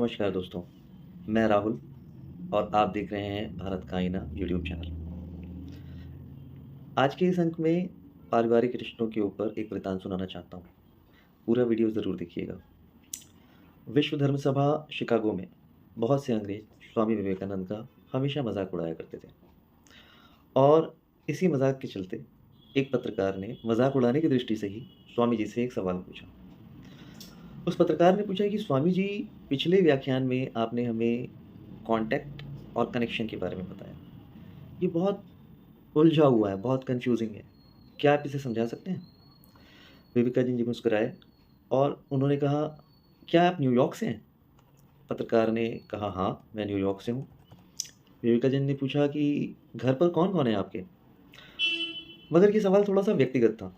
नमस्कार दोस्तों, मैं राहुल और आप देख रहे हैं भारत का आईना यूट्यूब चैनल। आज के इस अंक में पारिवारिक रिश्तों के ऊपर एक वृतांत सुनाना चाहता हूँ। पूरा वीडियो ज़रूर देखिएगा। विश्व धर्म सभा शिकागो में बहुत से अंग्रेज स्वामी विवेकानंद का हमेशा मजाक उड़ाया करते थे और इसी मजाक के चलते एक पत्रकार ने मजाक उड़ाने की दृष्टि से ही स्वामी जी से एक सवाल पूछा। उस पत्रकार ने पूछा कि स्वामी जी, पिछले व्याख्यान में आपने हमें कॉन्टैक्ट और कनेक्शन के बारे में बताया। ये बहुत उलझा हुआ है, बहुत कन्फ्यूज़िंग है। क्या आप इसे समझा सकते हैं? विवेकानंद जी मुस्कुराए और उन्होंने कहा, क्या आप न्यूयॉर्क से हैं? पत्रकार ने कहा, हाँ, मैं न्यूयॉर्क से हूँ। विवेकानंद ने पूछा कि घर पर कौन-कौन है आपके? मगर ये सवाल थोड़ा-सा व्यक्तिगत था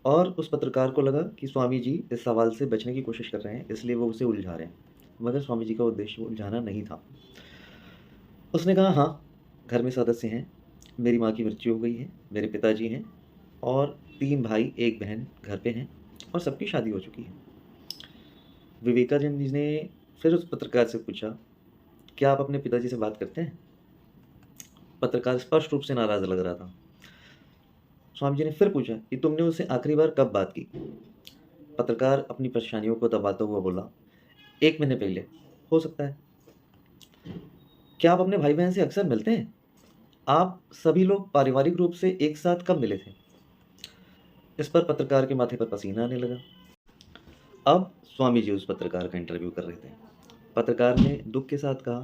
और उस पत्रकार को लगा कि स्वामी जी इस सवाल से बचने की कोशिश कर रहे हैं, इसलिए वो उसे उलझा रहे हैं। मगर स्वामी जी का उद्देश्य उलझाना नहीं था। उसने कहा, हाँ, घर में सदस्य हैं। मेरी माँ की मृत्यु हो गई है, मेरे पिताजी हैं और 3 भाई, 1 बहन घर पे हैं और सबकी शादी हो चुकी है। विवेकानंद जी ने फिर उस पत्रकार से पूछा, क्या आप अपने पिताजी से बात करते हैं? पत्रकार स्पष्ट रूप से नाराज़ लग रहा था। स्वामी जी ने फिर पूछा कि तुमने उससे आखिरी बार कब बात की? पत्रकार अपनी परेशानियों को दबाता हुआ बोला, 1 महीने पहले, हो सकता है। क्या आप अपने भाई-बहन से अक्सर मिलते हैं? आप सभी लोग पारिवारिक रूप से एक साथ कब मिले थे? इस पर पत्रकार के माथे पर पसीना आने लगा। अब स्वामी जी उस पत्रकार का इंटरव्यू कर रहे थे। पत्रकार ने दुख के साथ कहा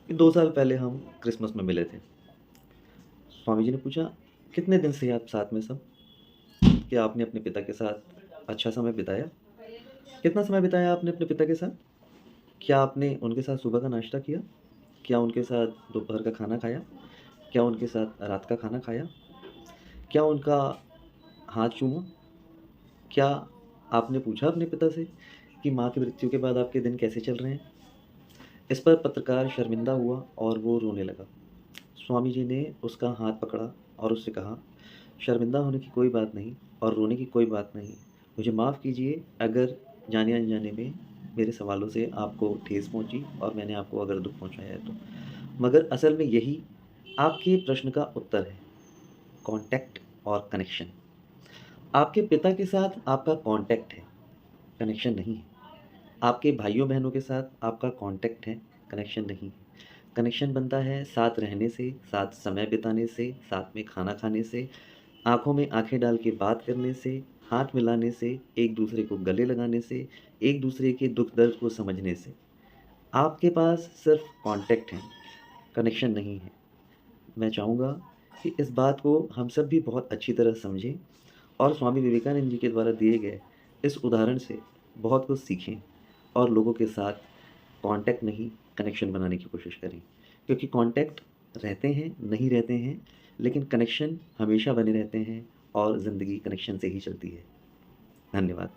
कि 2 साल पहले हम क्रिसमस में मिले थे। स्वामी जी ने पूछा, कितने दिन से आप साथ में सब? क्या आपने अपने पिता के साथ अच्छा समय बिताया? कितना समय बिताया आपने अपने पिता के साथ? क्या आपने उनके साथ सुबह का नाश्ता किया? क्या उनके साथ दोपहर का खाना खाया? क्या उनके साथ रात का खाना खाया? क्या उनका हाथ चूमा? क्या आपने पूछा अपने पिता से कि माँ की मृत्यु के बाद आपके दिन कैसे चल रहे हैं? इस पर पत्रकार शर्मिंदा हुआ और वो रोने लगा। स्वामी जी ने उसका हाथ पकड़ा और उससे कहा, शर्मिंदा होने की कोई बात नहीं और रोने की कोई बात नहीं। मुझे माफ़ कीजिए अगर जाने-अनजाने में मेरे सवालों से आपको ठेस पहुँची और मैंने आपको अगर दुःख पहुँचाया है तो। मगर असल में यही आपके प्रश्न का उत्तर है, कॉन्टैक्ट और कनेक्शन। आपके पिता के साथ आपका कॉन्टैक्ट है, कनेक्शन नहीं है। आपके भाइयों-बहनों के साथ आपका कॉन्टैक्ट है, कनेक्शन नहीं है। कनेक्शन बनता है साथ रहने से, साथ समय बिताने से, साथ में खाना खाने से, आँखों में आँखें डाल के बात करने से, हाथ मिलाने से, एक-दूसरे को गले लगाने से, एक-दूसरे के दुःख-दर्द को समझने से। आपके पास सिर्फ़ कॉन्टैक्ट है, कनेक्शन नहीं है। मैं चाहूँगा कि इस बात को हम सब भी बहुत अच्छी तरह समझें और स्वामी विवेकानंद जी के द्वारा दिए गए इस उदाहरण से बहुत कुछ सीखें और लोगों के साथ कॉन्टैक्ट नहीं, कनेक्शन बनाने की कोशिश करें। क्योंकि कॉन्टैक्ट रहते हैं, नहीं रहते हैं, लेकिन कनेक्शन हमेशा बने रहते हैं और ज़िंदगी कनेक्शन से ही चलती है। धन्यवाद।